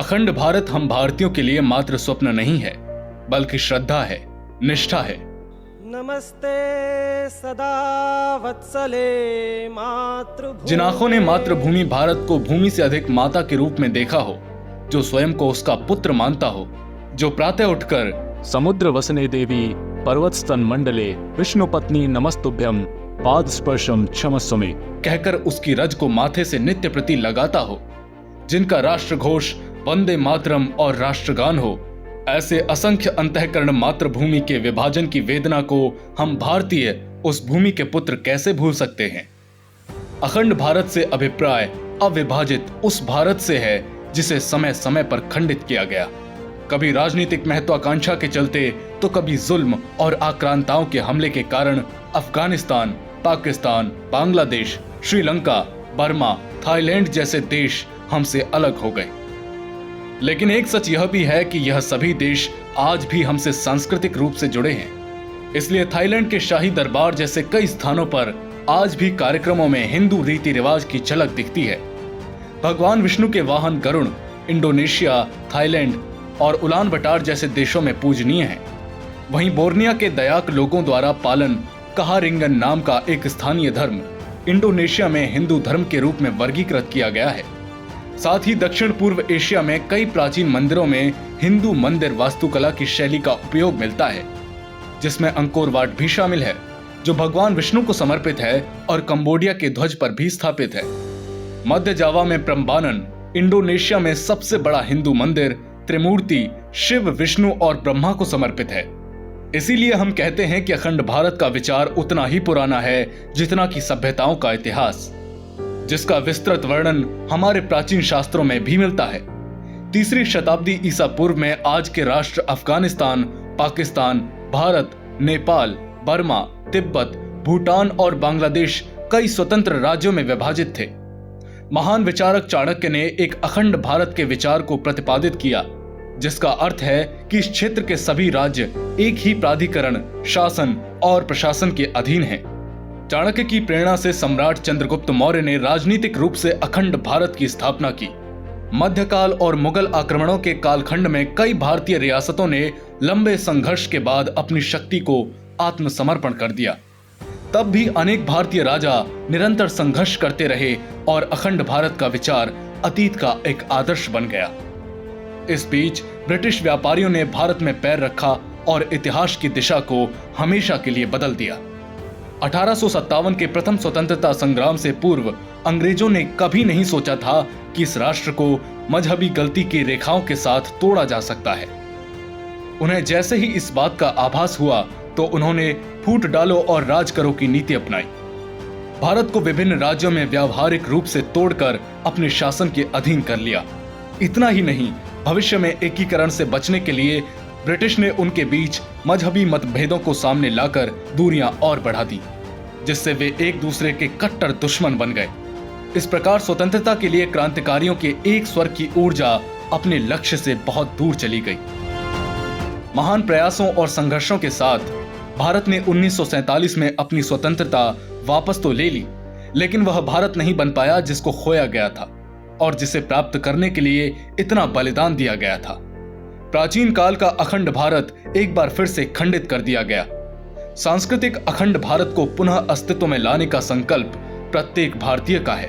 अखंड भारत हम भारतीयों के लिए मात्र स्वप्न नहीं है, बल्कि श्रद्धा है, निष्ठा है। नमस्ते सदा वत्सले मातृभूमि। जिन आंखों ने मातृभूमि भारत को भूमि से अधिक माता के रूप में देखा हो, जो स्वयं को उसका पुत्र मानता हो, जो प्रातः उठकर समुद्र वसने देवी पर्वत स्तन मंडले विष्णु पत्नी नमस्तुभ्यम पाद स्पर्शम क्षमस्व में कहकर उसकी रज को माथे से नित्य प्रति लगाता हो, जिनका राष्ट्र घोष वंदे मातरम और राष्ट्रगान हो, ऐसे असंख्य अंतःकरण मातृभूमि के विभाजन की वेदना को हम भारतीय उस भूमि के पुत्र कैसे भूल सकते हैं। अखंड भारत से अभिप्राय अविभाजित उस भारत से है जिसे समय समय पर खंडित किया गया, कभी राजनीतिक महत्वाकांक्षा के चलते तो कभी जुल्म और आक्रांताओं के हमले के कारण अफगानिस्तान, पाकिस्तान, बांग्लादेश, श्रीलंका, बर्मा, थाईलैंड जैसे देश हमसे अलग हो गए। लेकिन एक सच यह भी है कि यह सभी देश आज भी हमसे सांस्कृतिक रूप से जुड़े हैं। इसलिए थाईलैंड के शाही दरबार जैसे कई स्थानों पर आज भी कार्यक्रमों में हिंदू रीति रिवाज की झलक दिखती है। भगवान विष्णु के वाहन गरुड़ इंडोनेशिया, थाईलैंड और उलान बटार जैसे देशों में पूजनीय हैं। वहीं बोर्निया के दयाक लोगों द्वारा पालन कहारिंगन नाम का एक स्थानीय धर्म इंडोनेशिया में हिंदू धर्म के रूप में वर्गीकृत किया गया है। साथ ही दक्षिण पूर्व एशिया में कई प्राचीन मंदिरों में हिंदू मंदिर वास्तुकला की शैली का उपयोग मिलता है, जिसमें अंकोर वाट भी शामिल है, जो भगवान विष्णु को समर्पित है और कंबोडिया के ध्वज पर भी स्थापित है। मध्य जावा में प्रम्बानन इंडोनेशिया में सबसे बड़ा हिंदू मंदिर त्रिमूर्ति शिव, विष्णु और ब्रह्मा को समर्पित है। इसीलिए हम कहते हैं कि अखंड भारत का विचार उतना ही पुराना है जितना कि सभ्यताओं का इतिहास, जिसका विस्तृत वर्णन हमारे प्राचीन शास्त्रों में भी मिलता है। 3री शताब्दी ईसा पूर्व में आज के राष्ट्र अफगानिस्तान, पाकिस्तान, भारत, नेपाल, बर्मा, तिब्बत, भूटान और बांग्लादेश कई स्वतंत्र राज्यों में विभाजित थे। महान विचारक चाणक्य ने एक अखंड भारत के विचार को प्रतिपादित किया, जिसका अर्थ है कि इस क्षेत्र के सभी राज्य एक ही प्राधिकरण, शासन और प्रशासन के अधीन हैं। चाणक्य की प्रेरणा से सम्राट चंद्रगुप्त मौर्य ने राजनीतिक रूप से अखंड भारत की स्थापना की। मध्यकाल और मुगल आक्रमणों के कालखंड में कई भारतीय रियासतों ने लंबे संघर्ष के बाद अपनी शक्ति को आत्मसमर्पण कर दिया। तब भी अनेक भारतीय राजा निरंतर संघर्ष करते रहे और अखंड भारत का विचार अतीत का एक आदर्श बन गया। इस बीच ब्रिटिश व्यापारियों ने भारत में पैर रखा और इतिहास की दिशा को हमेशा के लिए बदल दिया। 1857 के प्रथम स्वतंत्रता संग्राम से पूर्व अंग्रेजों ने कभी नहीं सोचा था कि इस राष्ट्र को मजहबी गलती की रेखाओं के साथ तोड़ा जा सकता है। उन्हें जैसे ही इस बात का आभास हुआ तो उन्होंने फूट डालो और राज करो की नीति अपनाई। भारत को विभिन्न राज्यों में व्यावहारिक रूप से तोड़कर अपने शासन के अधीन कर लिया। इतना ही नहीं, भविष्य में एकीकरण से बचने के लिए ब्रिटिश ने उनके बीच मजहबी मतभेदों को सामने लाकर दूरियां और बढ़ा दी, जिससे वे एक दूसरे के कट्टर दुश्मन बन गए। इस प्रकार स्वतंत्रता के लिए क्रांतिकारियों के एक स्वर की ऊर्जा अपने लक्ष्य से बहुत दूर चली गई। महान प्रयासों और संघर्षों के साथ भारत ने 1947 में अपनी स्वतंत्रता वापस तो ले ली, लेकिन वह भारत नहीं बन पाया जिसको खोया गया था और जिसे प्राप्त करने के लिए इतना बलिदान दिया गया था। प्राचीन काल का अखंड भारत एक बार फिर से खंडित कर दिया गया। सांस्कृतिक अखंड भारत को पुनः अस्तित्व में लाने का संकल्प प्रत्येक भारतीय का है।